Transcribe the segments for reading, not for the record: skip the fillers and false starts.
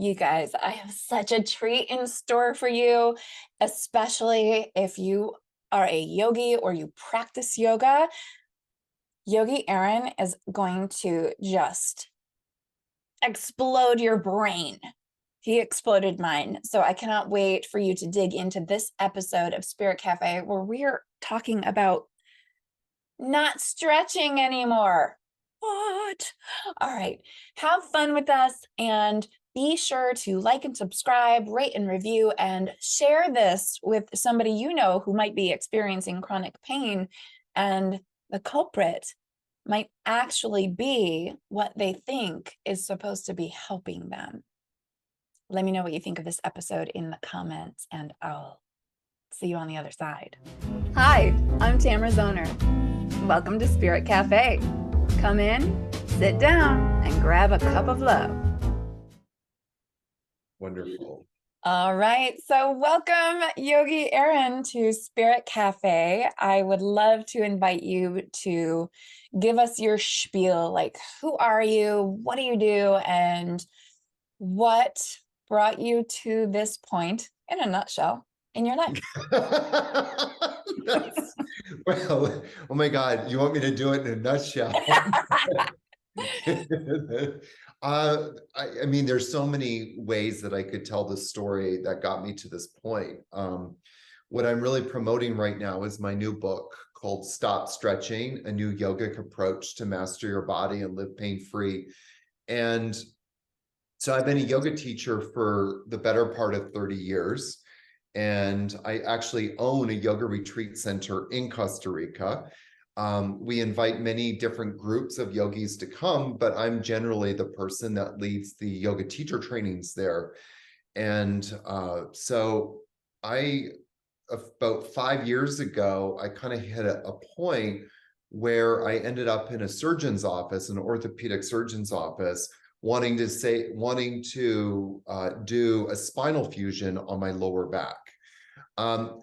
You guys, I have such a treat in store for you, especially if you are a yogi or you practice yoga. Yogi Aaron is going to just explode your brain. He exploded mine. So I cannot wait for you to dig into this episode of Spirit Cafe where we're talking about not stretching anymore. What? All right. Have fun with us and be sure to like and subscribe, rate and review, and share this with somebody you know who might be experiencing chronic pain. And the culprit might actually be what they think is supposed to be helping them. Let me know what you think of this episode in the comments, and I'll see you on the other side. Hi, I'm Tamara Zoner. Welcome to Spirit Cafe. Come in, sit down, and grab a cup of love. Wonderful. All right, so welcome Yogi Aaron to Spirit Cafe. I would love to invite you to give us your spiel, like who are you, what do you do, and what brought you to this point in a nutshell in your life. Well, oh my God, you want me to do it in a nutshell? I mean, there's so many ways that I could tell the story that got me to this point. What I'm really promoting right now is my new book called Stop Stretching, a new yogic approach to master your body and live pain-free. And so I've been a yoga teacher for the better part of 30 years. And I actually own a yoga retreat center in Costa Rica. We invite many different groups of yogis to come, but I'm generally the person that leads the yoga teacher trainings there. And so about 5 years ago, I kind of hit a point where I ended up in a surgeon's office, an orthopedic surgeon's office, wanting to do a spinal fusion on my lower back.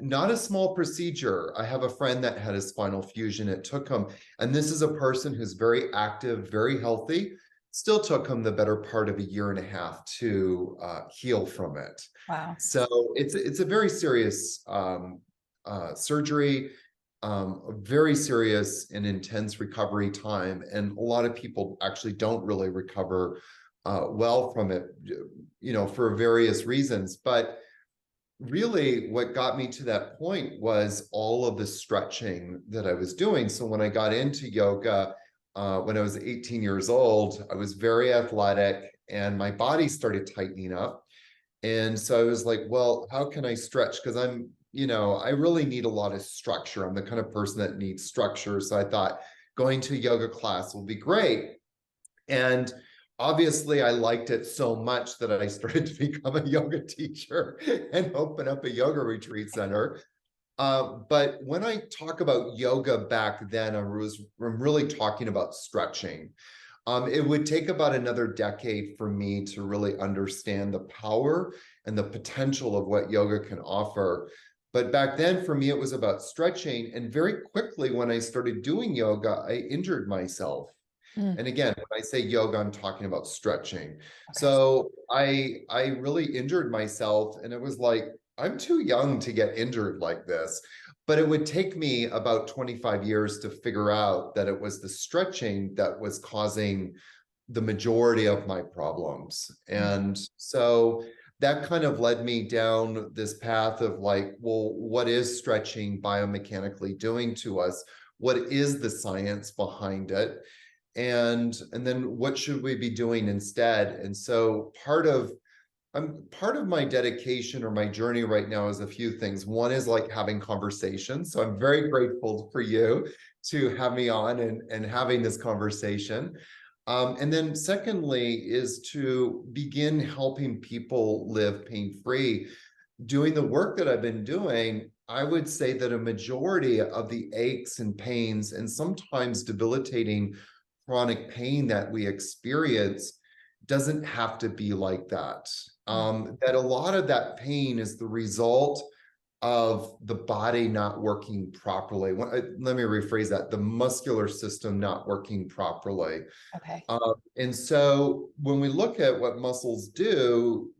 Not a small procedure. I have a friend that had a spinal fusion. It took him, and this is a person who's very active, very healthy, still took him the better part of a year and a half to heal from it. Wow. So it's a very serious surgery, a very serious and intense recovery time. And a lot of people actually don't really recover well from it, for various reasons. But really what got me to that point was all of the stretching that I was doing. So when I got into yoga, when I was 18 years old, I was very athletic and my body started tightening up. And so I was like, well, how can I stretch? Because I really need a lot of structure. I'm the kind of person that needs structure. So I thought going to a yoga class will be great. And obviously I liked it so much that I started to become a yoga teacher and open up a yoga retreat center. But when I talk about yoga back then, I'm really talking about stretching. It would take about another decade for me to really understand the power and the potential of what yoga can offer. But back then, for me, it was about stretching. And very quickly, when I started doing yoga, I injured myself. And again, when I say yoga, I'm talking about stretching. Okay. So I really injured myself, and it was like, I'm too young to get injured like this. But it would take me about 25 years to figure out that it was the stretching that was causing the majority of my problems. And so that kind of led me down this path of like, well, what is stretching biomechanically doing to us? What is the science behind it? And then what should we be doing instead? And so part of my dedication or my journey right now is a few things. One is like having conversations. So I'm very grateful for you to have me on and having this conversation. And then secondly is to begin helping people live pain-free. Doing the work that I've been doing, I would say that a majority of the aches and pains and sometimes debilitating chronic pain that we experience doesn't have to be like that. That a lot of that pain is the result of the body not working properly. Let me rephrase that, the muscular system not working properly. Okay. And so when we look at what muscles do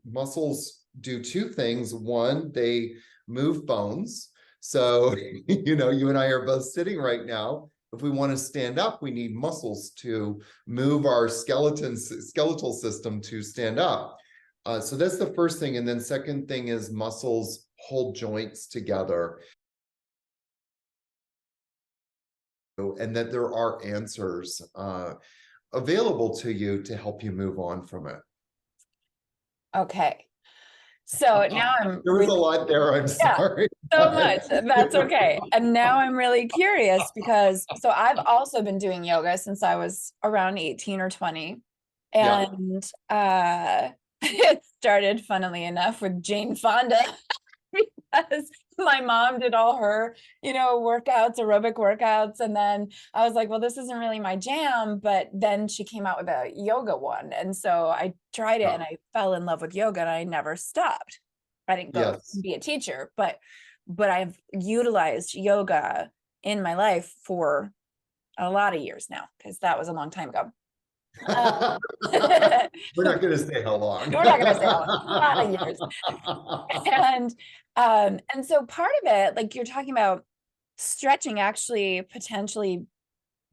two things. One, they move bones. So, you and I are both sitting right now. If we want to stand up, we need muscles to move our skeletal system to stand up. So that's the first thing. And then second thing is muscles hold joints together. And that there are answers available to you to help you move on from it. Okay. So now I'm There was a lot there. I'm yeah, sorry. so much. That's okay. And now I'm really curious because so I've also been doing yoga since I was around 18 or 20. Yeah. And it started, funnily enough, with Jane Fonda because my mom did all her, workouts, aerobic workouts. And then I was like, well, this isn't really my jam. But then she came out with a yoga one. And so I tried it and I fell in love with yoga and I never stopped. I didn't go Yes. be a teacher, but I've utilized yoga in my life for a lot of years now, because that was a long time ago. We're not going to say how long. We're not going to say how long, a lot of years. And so part of it, like you're talking about stretching actually potentially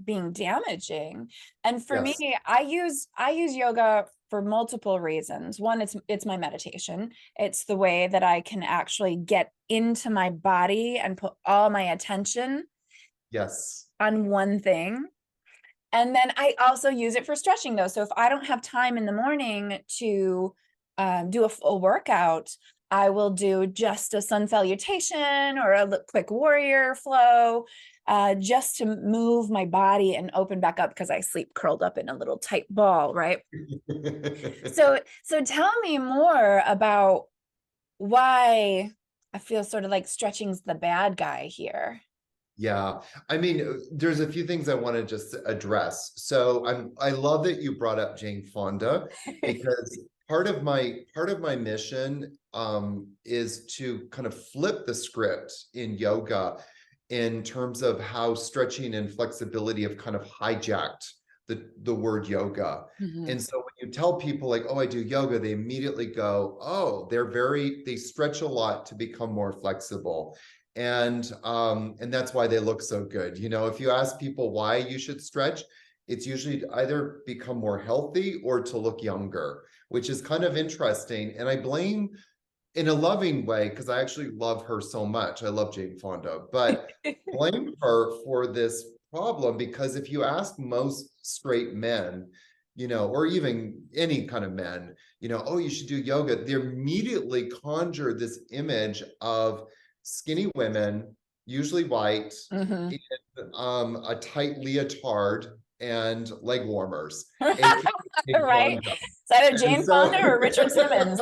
being damaging. And for Yes. me, I use yoga for multiple reasons. One, it's my meditation. It's the way that I can actually get into my body and put all my attention Yes. on one thing. And then I also use it for stretching though. So if I don't have time in the morning to do a full workout, I will do just a sun salutation or a quick warrior flow, just to move my body and open back up, because I sleep curled up in a little tight ball, right? So tell me more about why I feel sort of like stretching's the bad guy here. Yeah, I mean, there's a few things I want to just address. So I love that you brought up Jane Fonda, because part of my mission is to kind of flip the script in yoga in terms of how stretching and flexibility have kind of hijacked the word yoga. Mhm. And so when you tell people like, oh, I do yoga, they immediately go, oh, they stretch a lot to become more flexible. And that's why they look so good. If you ask people why you should stretch, it's usually to either become more healthy or to look younger, which is kind of interesting. And I blame, in a loving way, because I actually love her so much. I love Jane Fonda, but blame her for this problem, because if you ask most straight men, or even any kind of men, oh, you should do yoga, they immediately conjure this image of skinny women, usually white, Mhm. in a tight leotard and leg warmers, aka Jane Right? Fonda. It's either And Jane so, Fonda or Richard Simmons.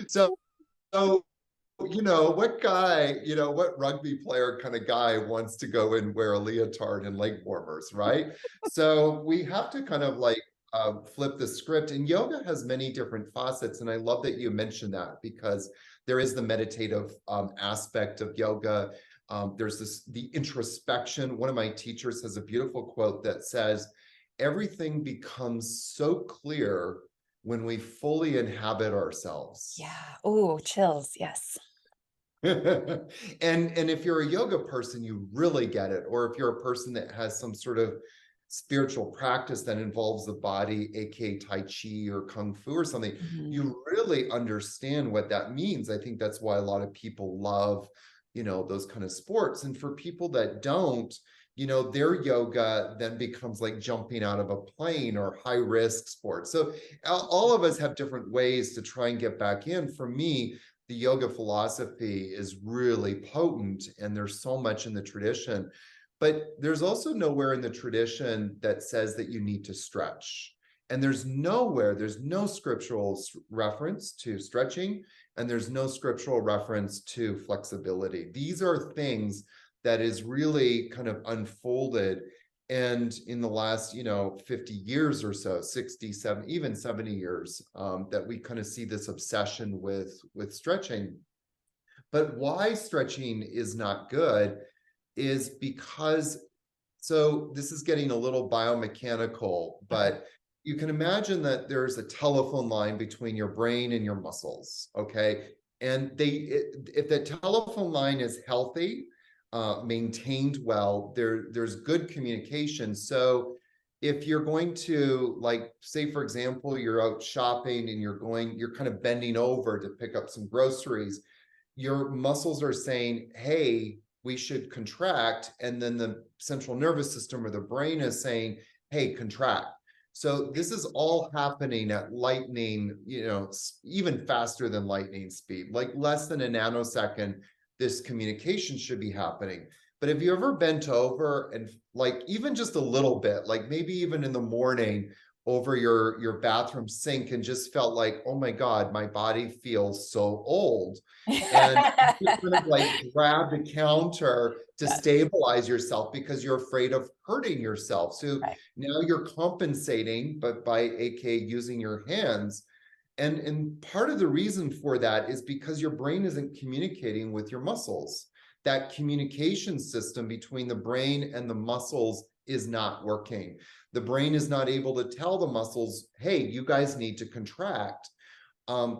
So so, what guy, what rugby player kind of guy wants to go and wear a leotard and leg warmers, right? So we have to kind of like flip the script. And yoga has many different facets. And I love that you mentioned that, because there is the meditative aspect of yoga. There's the introspection. One of my teachers has a beautiful quote that says, everything becomes so clear when we fully inhabit ourselves. yeah. Oh, chills. Yes. And if you're a yoga person, you really get it. Or if you're a person that has some sort of spiritual practice that involves the body, aka Tai Chi or Kung Fu or something, Mhm. you really understand what that means. I think that's why a lot of people love, those kind of sports. And for people that don't, their yoga then becomes like jumping out of a plane or high risk sports. So all of us have different ways to try and get back in. For me, the yoga philosophy is really potent, and there's so much in the tradition, but there's also nowhere in the tradition that says that you need to stretch. And there's no scriptural reference to stretching, and there's no scriptural reference to flexibility. These are things that is really kind of unfolded And in the last, 50 years or so, 60, 70, even 70 years, that we kind of see this obsession with stretching. But why stretching is not good is because, so this is getting a little biomechanical, but you can imagine that there's a telephone line between your brain and your muscles, okay? And if the telephone line is healthy, maintained well, there's good communication. So if you're going to, like, say, for example, you're out shopping and you're kind of bending over to pick up some groceries, your muscles are saying, hey, we should contract. And then the central nervous system or the brain is saying, hey, contract. So this is all happening at lightning, even faster than lightning speed, like less than a nanosecond, this communication should be happening. But have you ever bent over and, like, even just a little bit, like maybe even in the morning, over your bathroom sink, and just felt like, oh my God, my body feels so old. And you kind of like grab the counter to Yes. stabilize yourself because you're afraid of hurting yourself. So Right. now you're compensating, but by aka using your hands. And part of the reason for that is because your brain isn't communicating with your muscles. That communication system between the brain and the muscles is not working. The brain is not able to tell the muscles, hey, you guys need to contract,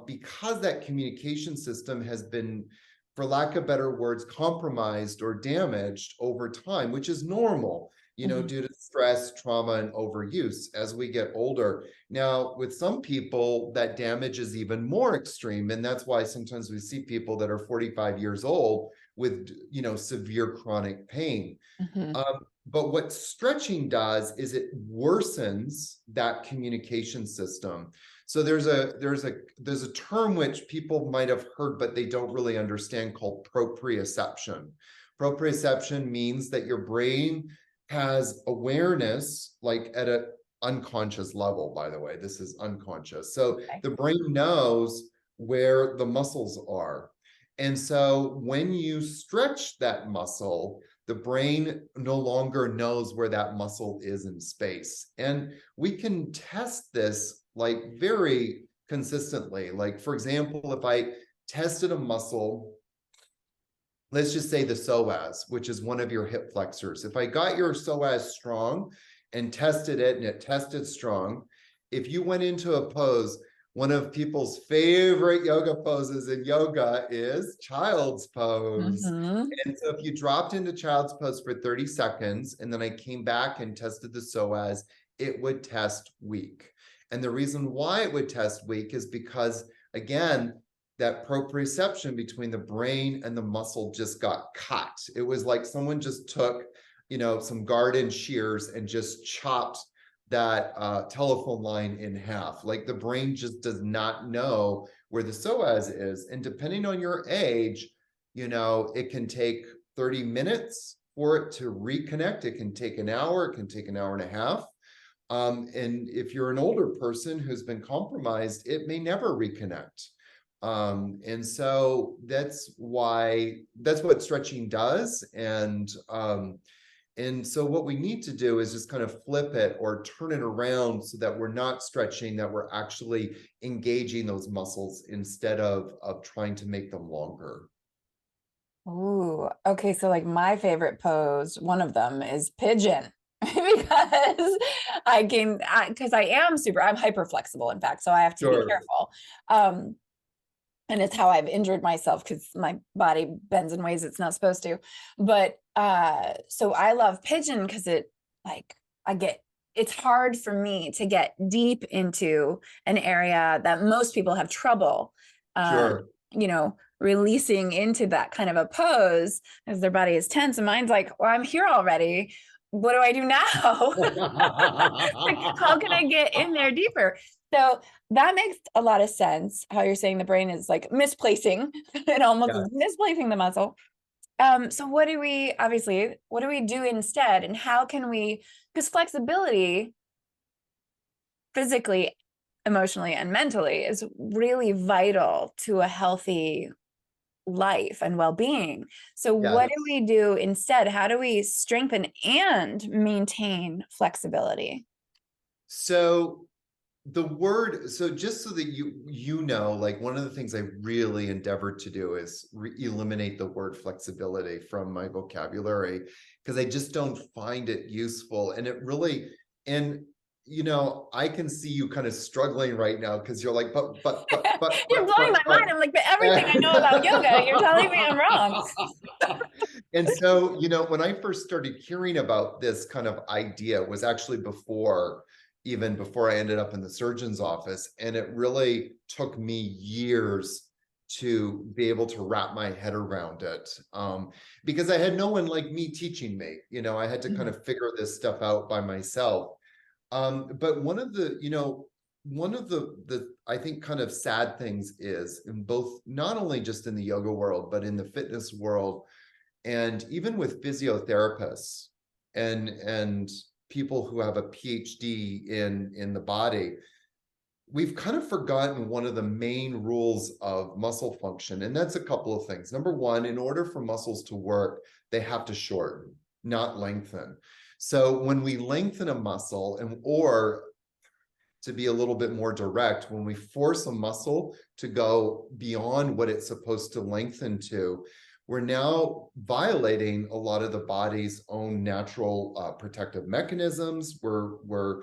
because that communication system has been, for lack of better words, compromised or damaged over time, which is normal, due to stress, trauma, and overuse as we get older. Now, with some people, that damage is even more extreme. And that's why sometimes we see people that are 45 years old with, severe chronic pain. Mhm. But what stretching does is it worsens that communication system. So there's a term which people might have heard, but they don't really understand, called proprioception. Proprioception means that your brain has awareness, like at an unconscious level, by the way. This is unconscious. So Okay. the brain knows where the muscles are. And so when you stretch that muscle, the brain no longer knows where that muscle is in space. And we can test this like very consistently. Like, for example, if I tested a muscle, let's just say the psoas, which is one of your hip flexors. If I got your psoas strong and tested it and it tested strong, if you went into a pose, one of people's favorite yoga poses in yoga is child's pose. Mhm. And so if you dropped into child's pose for 30 seconds, and then I came back and tested the psoas, it would test weak. And the reason why it would test weak is because, again, that proprioception between the brain and the muscle just got cut. It was like someone just took, some garden shears and just chopped that telephone line in half. Like, the brain just does not know where the psoas is. And depending on your age, it can take 30 minutes for it to reconnect. It can take an hour. It can take an hour and a half. And if you're an older person who's been compromised, it may never reconnect. And so that's what stretching does. And so what we need to do is just kind of flip it or turn it around so that we're not stretching, that we're actually engaging those muscles instead of trying to make them longer. Ooh, okay. So like my favorite pose, one of them is pigeon because because I'm hyper flexible, in fact, so I have to be Sure. careful. And it's how I've injured myself because my body bends in ways it's not supposed to. But so I love pigeon because it's hard for me to get deep into an area that most people have trouble, Sure. releasing into that kind of a pose as their body is tense. And mine's like, well, I'm here already. What do I do now? Like, how can I get in there deeper? So that makes a lot of sense, how you're saying the brain is like misplacing it almost Yeah. is misplacing the muscle. So what do we do instead? And how can we, because flexibility physically, emotionally, and mentally is really vital to a healthy life and well-being. So Yeah. what do we do instead? How do we strengthen and maintain flexibility? So the word, so just so that you know, like one of the things I really endeavored to do is eliminate the word flexibility from my vocabulary, because I just don't find it useful. And it really, and you know, I can see you kind of struggling right now because you're like, You're blowing my mind. I'm like, but everything I know about yoga, you're telling me I'm wrong. And so, you know, when I first started hearing about this kind of idea was actually even before I ended up in the surgeon's office. And it really took me years to be able to wrap my head around it. Because I had no one like me teaching me, you know, I had to kind Mhm. of figure this stuff out by myself. But one of the, you know, one of the I think kind of sad things is in both, not only just in the yoga world, but in the fitness world, and even with physiotherapists and people who have a PhD in the body, we've kind of forgotten one of the main rules of muscle function, and that's a couple of things. Number one, in order for muscles to work, they have to shorten, not lengthen. So when we lengthen a muscle, and or to be a little bit more direct, when we force a muscle to go beyond what it's supposed to lengthen to, we're now violating a lot of the body's own natural protective mechanisms. We're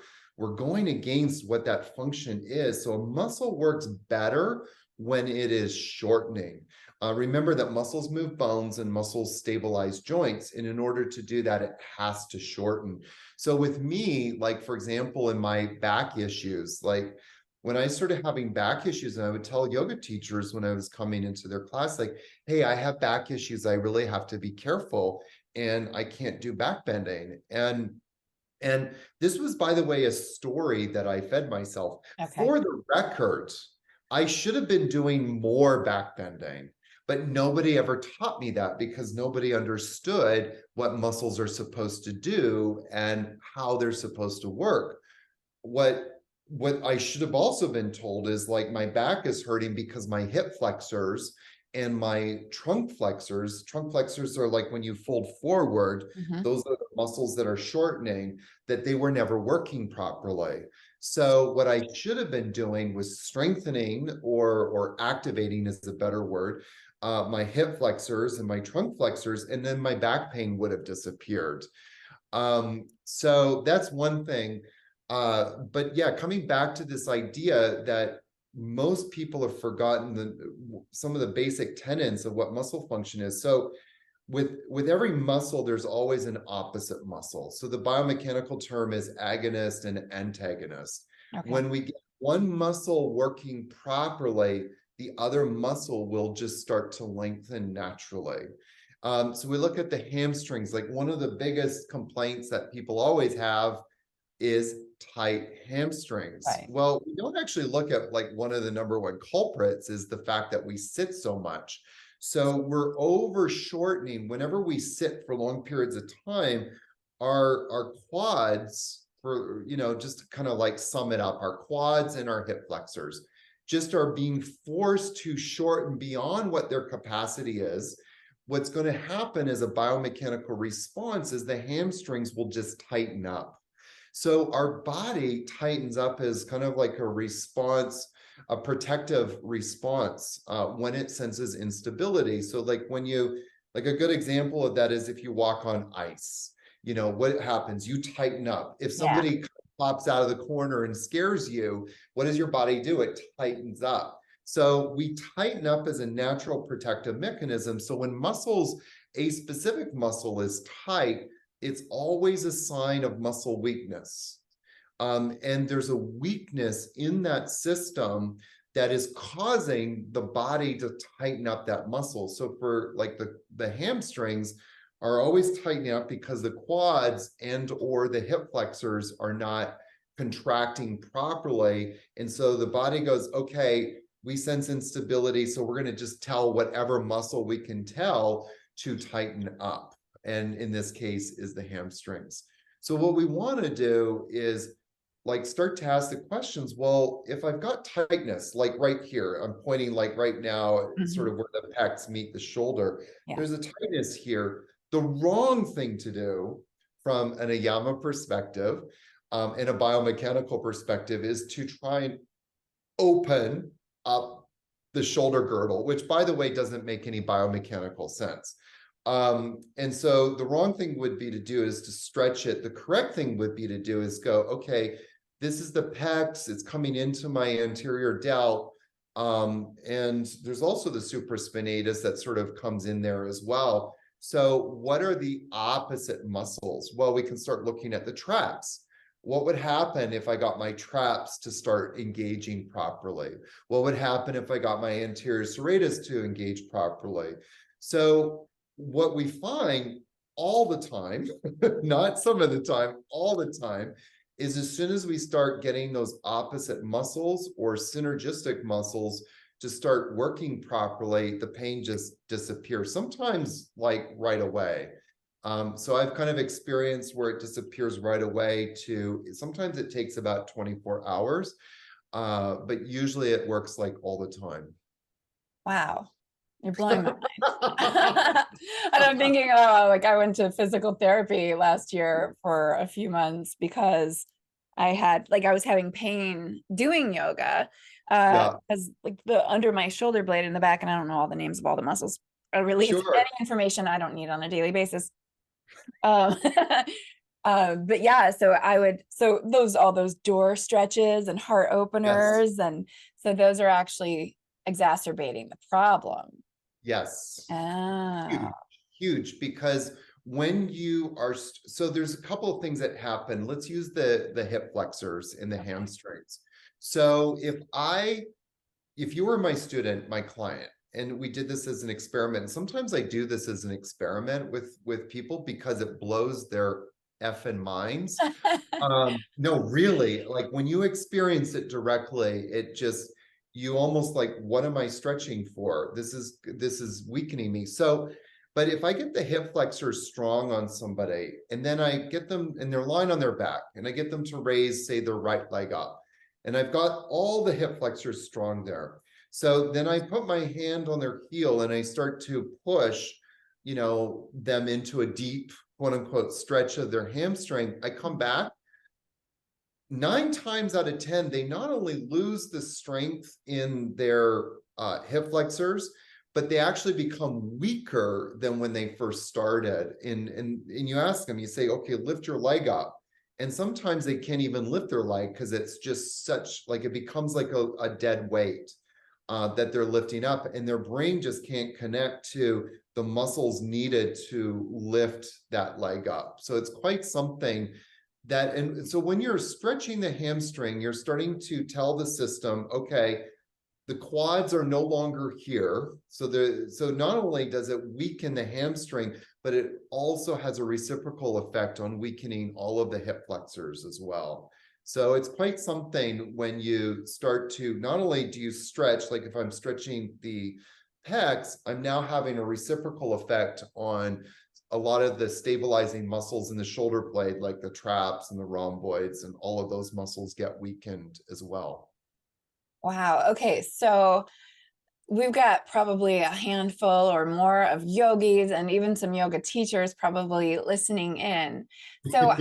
going against what that function is. So a muscle works better when it is shortening. Remember that muscles move bones and muscles stabilize joints. And in order to do that, it has to shorten. So with me, like, for example, in my back issues, like when I started having back issues, and I would tell yoga teachers when I was coming into their class, like, hey, I have back issues. I really have to be careful and I can't do back bending. And this was, by the way, a story that I fed myself. Okay. For the record, I should have been doing more back bending, but nobody ever taught me that because nobody understood what muscles are supposed to do and how they're supposed to work. What I should have also been told is, like, my back is hurting because my hip flexors and my trunk flexors are like when you fold forward, Mhm. those are the muscles that are shortening, that they were never working properly. So what I should have been doing was strengthening or activating is a better word, my hip flexors and my trunk flexors, and then my back pain would have disappeared. So that's one thing. But yeah, coming back to this idea that most people have forgotten some of the basic tenets of what muscle function is. So with every muscle, there's always an opposite muscle. So the biomechanical term is agonist and antagonist. Okay. When we get one muscle working properly, the other muscle will just start to lengthen naturally. So we look at the hamstrings, like one of the biggest complaints that people always have is tight hamstrings. Right. Well, we don't actually look at, like, one of the number one culprits is the fact that we sit so much. So we're over shortening whenever we sit for long periods of time. Our quads, for, you know, just to kind of like sum it up, our quads and our hip flexors just are being forced to shorten beyond what their capacity is. What's going to happen as a biomechanical response is the hamstrings will just tighten up. So our body tightens up as kind of like a response, a protective response when it senses instability. So like when you, like a good example of that is if you walk on ice, you know, what happens? You tighten up. If Yeah. somebody pops out of the corner and scares you, what does your body do? It tightens up. So we tighten up as a natural protective mechanism. So when a specific muscle is tight, it's always a sign of muscle weakness. And there's a weakness in that system that is causing the body to tighten up that muscle. So for like the hamstrings are always tightening up because the quads and or the hip flexors are not contracting properly. And so the body goes, okay, we sense instability, so we're going to just tell whatever muscle we can tell to tighten up. And in this case is the hamstrings. So what we want to do is like start to ask the questions. Well, if I've got tightness, like right here, I'm pointing like right now, sort Mhm. of where the pecs meet the shoulder, Yeah. there's a tightness here. The wrong thing to do from an AYAMA perspective, and a biomechanical perspective, is to try and open up the shoulder girdle, which by the way, doesn't make any biomechanical sense. And so the wrong thing would be to do is to stretch it. The correct thing would be to do is go, okay, this is the pecs, it's coming into my anterior delt. And there's also the supraspinatus that sort of comes in there as well. So what are the opposite muscles? Well, we can start looking at the traps. What would happen if I got my traps to start engaging properly? What would happen if I got my anterior serratus to engage properly? So what we find all the time, not some of the time, all the time, is as soon as we start getting those opposite muscles or synergistic muscles to start working properly, the pain just disappears, sometimes like right away. So I've kind of experienced where it disappears right away to sometimes it takes about 24 hours, but usually it works like all the time. Wow. You're blowing my mind. And I'm thinking, oh, like I went to physical therapy last year for a few months because I was having pain doing yoga, Yeah, because like the under my shoulder blade in the back, and I don't know all the names of all the muscles. Really, it's any sure. information I don't need on a daily basis. Um, but yeah, so all those door stretches and heart Yes. openers, and so those are actually exacerbating the problem. Yes. Ah, Huge, huge, because when you are, so there's a couple of things that happen. Let's use the hip flexors and the okay. hamstrings. So if you were my student, my client, and we did this as an experiment, sometimes I do this as an experiment with people because it blows their effing minds. No, really, like when you experience it directly, it just, you almost like, what am I stretching for? This is weakening me. So, but if I get the hip flexors strong on somebody, and then I get them and they're lying on their back, and I get them to raise, say, their right leg up, and I've got all the hip flexors strong there. So then I put my hand on their heel and I start to push, them into a deep, quote unquote, stretch of their hamstring. I come back 9 times out of 10, they not only lose the strength in their hip flexors, but they actually become weaker than when they first started. And you ask them, you say, okay, lift your leg up. And sometimes they can't even lift their leg because it's just such, like it becomes like a dead weight that they're lifting up, and their brain just can't connect to the muscles needed to lift that leg up. So it's quite something that, and so when you're stretching the hamstring, you're starting to tell the system, okay, the quads are no longer here. So not only does it weaken the hamstring, but it also has a reciprocal effect on weakening all of the hip flexors as well. So it's quite something when you start to, not only do you stretch, like if I'm stretching the pecs, I'm now having a reciprocal effect on a lot of the stabilizing muscles in the shoulder blade, like the traps and the rhomboids, and all of those muscles get weakened as well. wow. Okay, so we've got probably a handful or more of yogis and even some yoga teachers probably listening in. So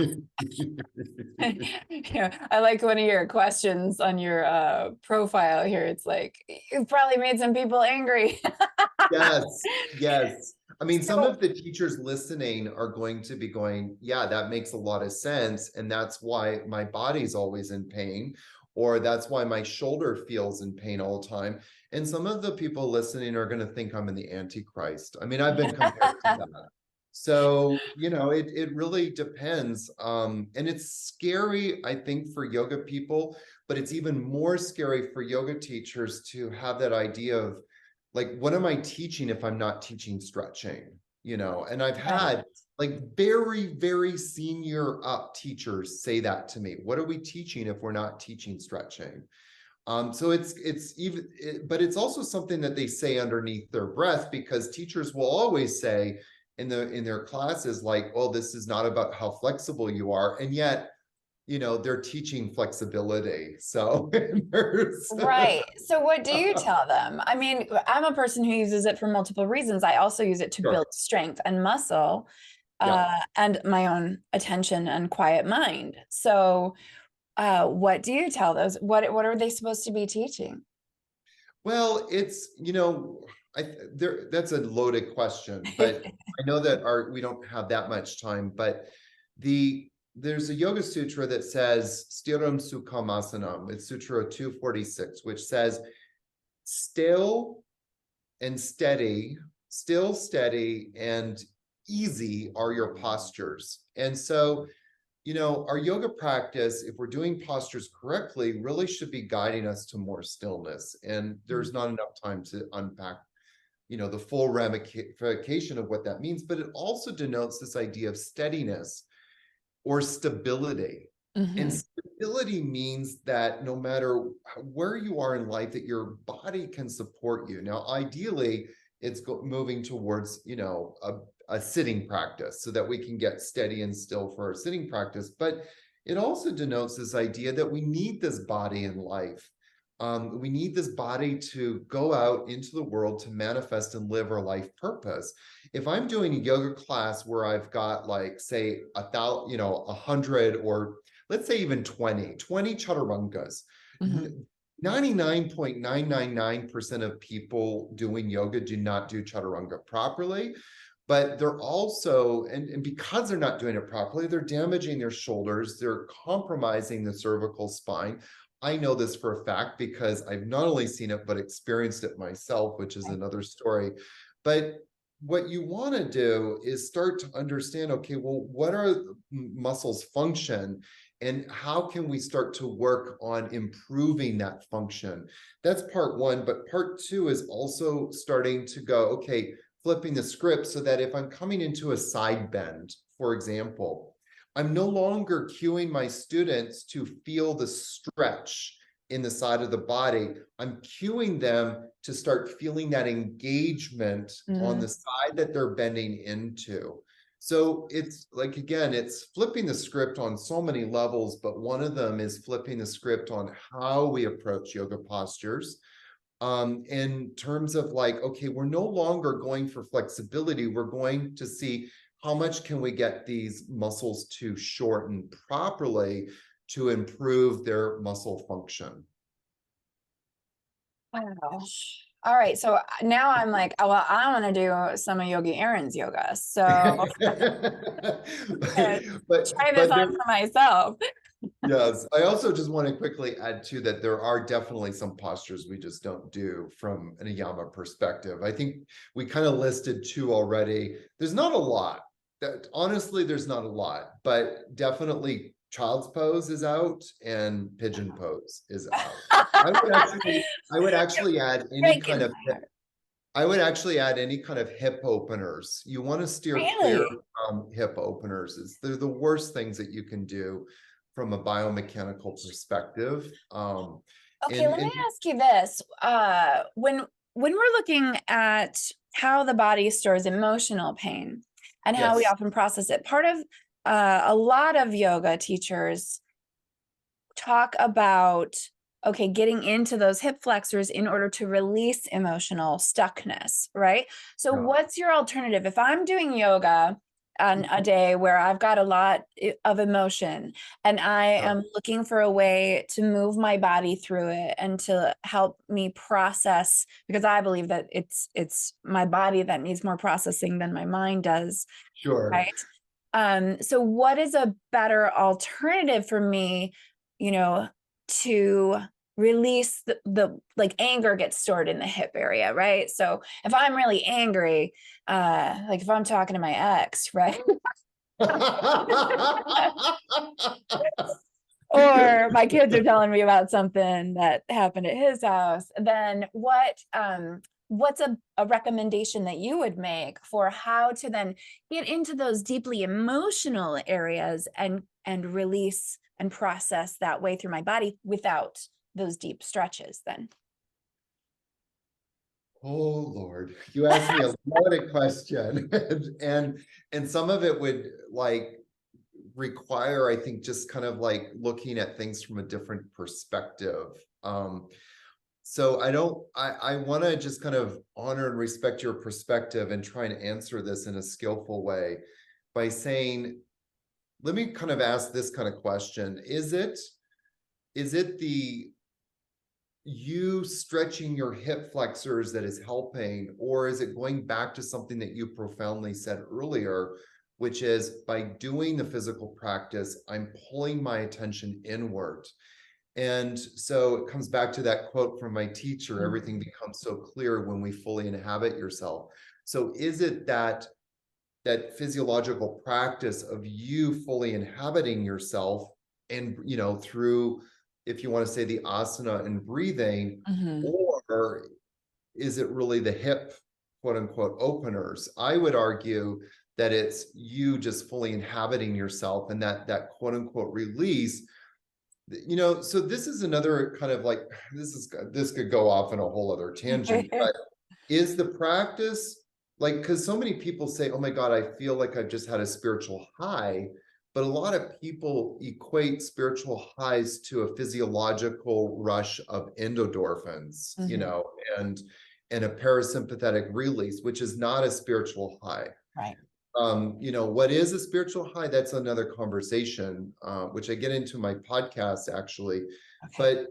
yeah, I like one of your questions on your profile here. It's like, you've probably made some people angry. Yes, yes. I mean, some So of the teachers listening are going to be going, yeah, that makes a lot of sense. And that's why my body's always in pain, or that's why my shoulder feels in pain all the time. And some of the people listening are going to think I'm in the Antichrist. I mean, I've been compared to that. So, it really depends. And it's scary, I think, for yoga people, but it's even more scary for yoga teachers to have that idea of, like, what am I teaching if I'm not teaching stretching? And I've right. had like very, very senior up teachers say that to me. What are we teaching if we're not teaching stretching? So but it's also something that they say underneath their breath, because teachers will always say in their classes, like, well, this is not about how flexible you are. And yet they're teaching flexibility. So there's Right. So what do you tell them? I mean, I'm a person who uses it for multiple reasons. I also use it to Sure. build strength and muscle, Yeah. and my own attention and quiet mind. So, what do you tell those? What are they supposed to be teaching? Well, it's, that's a loaded question, but I know that we don't have that much time, but there's a yoga sutra that says Stiram Sukham Asanam. It's Sutra 246, which says still and steady, still, steady, and easy are your postures. And so, our yoga practice, if we're doing postures correctly, really should be guiding us to more stillness. And there's not enough time to unpack, the full ramification of what that means, but it also denotes this idea of steadiness or stability. And Mhm. stability means that no matter where you are in life, that your body can support you. Now, ideally, it's moving towards, a sitting practice so that we can get steady and still for our sitting practice. But it also denotes this idea that we need this body in life. We need this body to go out into the world to manifest and live our life purpose. If I'm doing a yoga class where I've got like, say, 100, or let's say even 20 chaturangas, Mhm. 99.999% of people doing yoga do not do chaturanga properly. But they're also, and because they're not doing it properly, they're damaging their shoulders, they're compromising the cervical spine. I know this for a fact because I've not only seen it, but experienced it myself, which is another story. But what you want to do is start to understand, okay, well, what are muscles function and how can we start to work on improving that function? That's part one. But part two is also starting to go, okay, flipping the script so that if I'm coming into a side bend, for example, I'm no longer cueing my students to feel the stretch in the side of the body. I'm cueing them to start feeling that engagement on Mhm. the side that they're bending into. So it's like, again, it's flipping the script on so many levels, but one of them is flipping the script on how we approach yoga postures, in terms of like, okay, we're no longer going for flexibility. We're going to see how much can we get these muscles to shorten properly to improve their muscle function. Wow. All right. So now I'm like, oh, well, I want to do some of Yogi Aaron's yoga. So uh, but try this but on there, for myself. yes, I also just want to quickly add to that there are definitely some postures we just don't do from an AYAMA perspective. I think we kind of listed two already. There's not a lot. That honestly, there's not a lot, but definitely child's pose is out and pigeon pose is out. I would actually, I would actually add any Breaking kind of my heart. I would actually add any kind of hip openers. You want to steer clear Really? from hip openers. They're the worst things that you can do from a biomechanical perspective. Okay, And, let me and ask you this. When we're looking at how the body stores emotional pain and how we yes, often process it, part of a lot of yoga teachers talk about, okay, getting into those hip flexors in order to release emotional stuckness, right? So yeah, what's your alternative? If I'm doing yoga on a day where I've got a lot of emotion and I yeah, am looking for a way to move my body through it and to help me process, because I believe that it's my body that needs more processing than my mind does, sure. right? So what is a better alternative for me, to release the like anger gets stored in the hip area, right? So if I'm really angry, like if I'm talking to my ex, right? Or my kids are telling me about something that happened at his house, then what's a recommendation that you would make for how to then get into those deeply emotional areas and release and process that way through my body without those deep stretches then? Oh Lord, you asked me a loaded question, and some of it would like require, I think, just kind of like looking at things from a different perspective. So I want to just kind of honor and respect your perspective and try and answer this in a skillful way by saying, let me kind of ask this kind of question. Is it the you stretching your hip flexors that is helping, or is it going back to something that you profoundly said earlier, which is by doing the physical practice, I'm pulling my attention inward. And so it comes back to that quote from my teacher, everything becomes so clear when we fully inhabit yourself. So is it that physiological practice of you fully inhabiting yourself and, through, if you want to say, the asana and breathing, or is it really the hip, quote unquote, openers? I would argue that it's you just fully inhabiting yourself, and that quote unquote release. So this is another kind of like, this could go off in a whole other tangent, but is the practice like, because so many people say, oh my God, I feel like I've just had a spiritual high, but a lot of people equate spiritual highs to a physiological rush of endorphins, and a parasympathetic release, which is not a spiritual high. Right. What is a spiritual high? That's another conversation, which I get into my podcast actually. Okay. But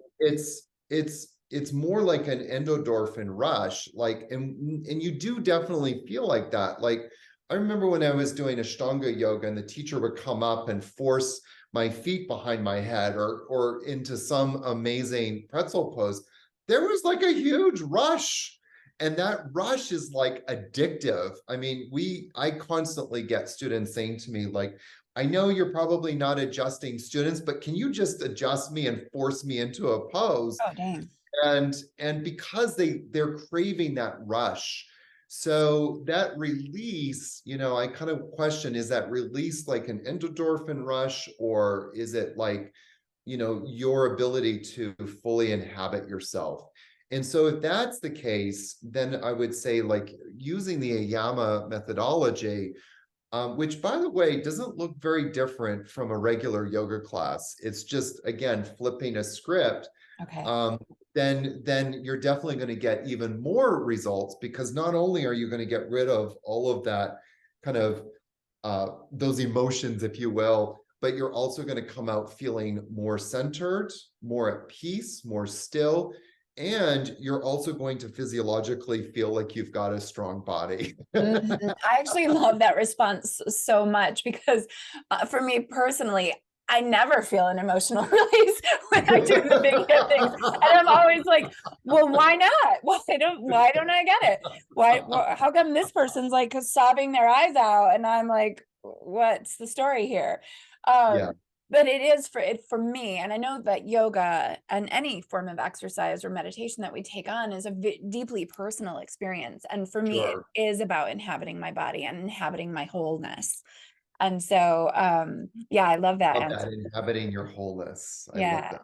it's more like an endorphin rush, like, and you do definitely feel like that. Like, I remember when I was doing Ashtanga yoga and the teacher would come up and force my feet behind my head or into some amazing pretzel pose. There was like a huge rush. And that rush is like addictive. I mean, I constantly get students saying to me, like, I know you're probably not adjusting students, but can you just adjust me and force me into a pose? Oh, dang. And because they're craving that rush. So that release, I kind of question, is that release like an endorphin rush, or is it like, your ability to fully inhabit yourself? And so if that's the case, then I would say, like, using the AYAMA methodology, which, by the way, doesn't look very different from a regular yoga class. It's just, again, flipping a script. Okay. Then you're definitely going to get even more results, because not only are you going to get rid of all of that kind of those emotions, if you will, but you're also going to come out feeling more centered, more at peace, more still. And you're also going to physiologically feel like you've got a strong body. I actually love that response so much, because for me personally, I never feel an emotional release when I do the big hip things. And I'm always like, well, why not? Why don't I get it? How come this person's like sobbing their eyes out? And I'm like, what's the story here? Yeah. But it is for me, and I know that yoga and any form of exercise or meditation that we take on is a deeply personal experience. And for me, Sure. it is about inhabiting my body and inhabiting my wholeness. And so, yeah, I love that answer. Inhabiting your wholeness. I love Yeah, that.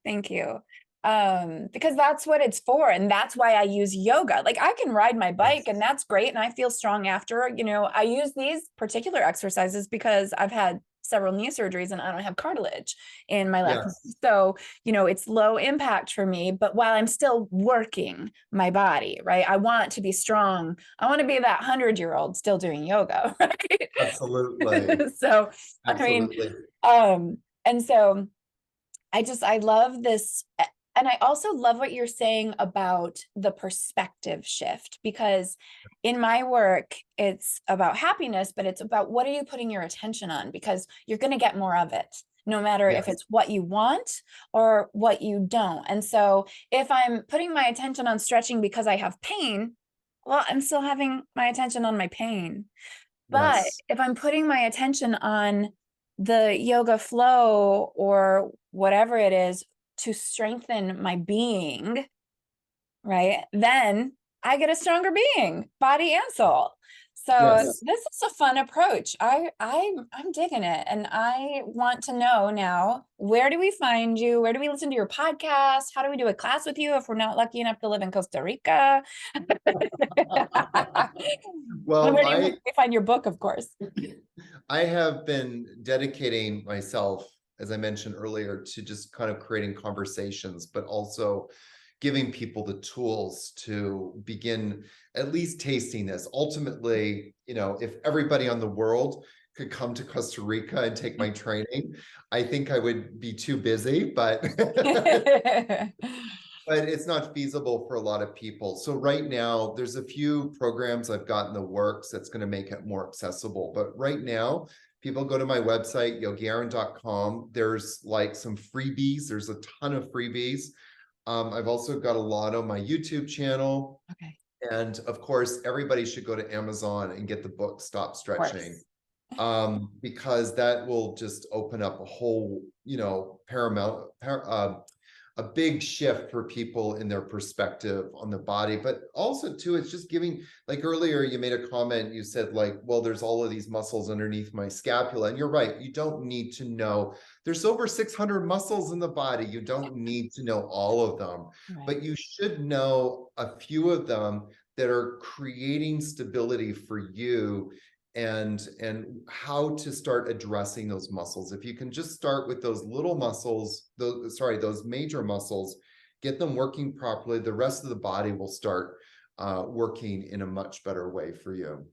thank you. Because that's what it's for. And that's why I use yoga. Like, I can ride my bike and that's great. And I feel strong after, I use these particular exercises because I've had several knee surgeries and I don't have cartilage in my left. Yes. So, it's low impact for me, but while I'm still working my body, right? I want to be strong. I want to be that 100-year-old still doing yoga, right? Absolutely. So, Absolutely. And so I love this. And I also love what you're saying about the perspective shift, because in my work, it's about happiness, but it's about what are you putting your attention on, because you're going to get more of it, no matter if it's what you want or what you don't. And so if I'm putting my attention on stretching because I have pain, well, I'm still having my attention on my pain. But if I'm putting my attention on the yoga flow or whatever it is to strengthen my being, right, then I get a stronger being, body and soul. So this is a fun approach. I'm digging it. And I want to know now, where do we find you? Where do we listen to your podcast? How do we do a class with you if we're not lucky enough to live in Costa Rica? Well, where do we find your book, of course? I have been dedicating myself, as I mentioned earlier, to just kind of creating conversations, but also giving people the tools to begin at least tasting this. Ultimately, you know, if everybody on the world could come to Costa Rica and take my training, I think I would be too busy, but but it's not feasible for a lot of people. So right now, there's a few programs I've got in the works that's going to make it more accessible. But right now, people go to my website, yogiaaron.com. There's like some freebies. There's a ton of freebies. I've also got a lot on my YouTube channel. Okay. And of course, everybody should go to Amazon and get the book, Stop Stretching. Because that will just open up a whole, you know, a big shift for people in their perspective on the body. But also too, it's just giving, like earlier you made a comment, you said like, well, there's all of these muscles underneath my scapula, and you're right, you don't need to know. There's over 600 muscles in the body. You don't need to know all of them, but you should know a few of them that are creating stability for you, and how to start addressing those muscles. If you can just start with those little muscles, those major muscles, get them working properly, the rest of the body will start working in a much better way for you.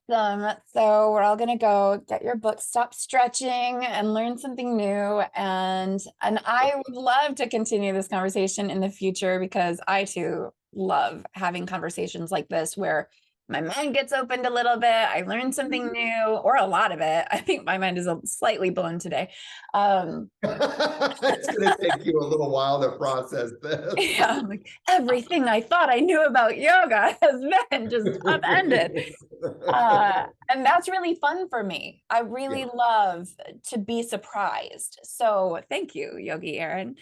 Awesome. So we're all gonna go get your book, Stop Stretching, and learn something new. And I would love to continue this conversation in the future, because I too love having conversations like this where my mind gets opened a little bit. I learned something new, or a lot of it. I think my mind is slightly blown today. It's going to take you a little while to process this. Yeah, like everything I thought I knew about yoga has been just upended. And that's really fun for me. I really love to be surprised. So thank you, Yogi Aaron,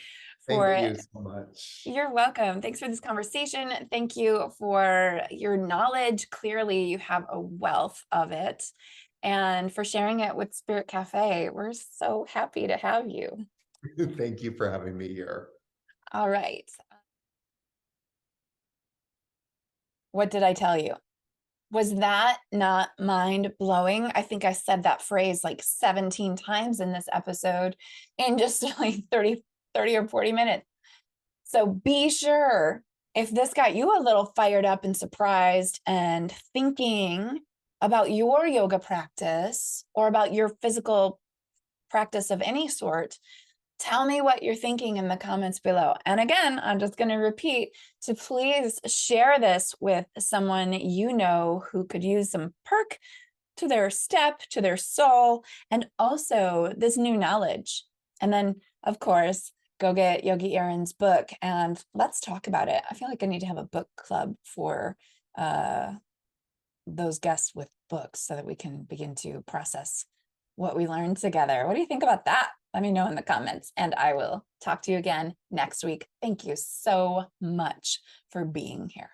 for Thank it. you so much. You're welcome. Thanks for this conversation. Thank you for your knowledge. Clearly, you have a wealth of it. And for sharing it with Spirit Cafe. We're so happy to have you. Thank you for having me here. All right. What did I tell you? Was that not mind-blowing? I think I said that phrase like 17 times in this episode in just like 30 or 40 minutes. So be sure, if this got you a little fired up and surprised and thinking about your yoga practice or about your physical practice of any sort, tell me what you're thinking in the comments below. And again, I'm just going to repeat to please share this with someone you know who could use some perk to their step, to their soul, and also this new knowledge. And then, of course, go get Yogi Aaron's book and let's talk about it. I feel like I need to have a book club for those guests with books so that we can begin to process what we learned together. What do you think about that? Let me know in the comments, and I will talk to you again next week. Thank you so much for being here.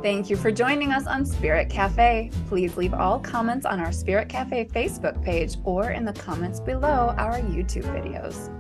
Thank you for joining us on Spirit Cafe. Please leave all comments on our Spirit Cafe Facebook page or in the comments below our YouTube videos.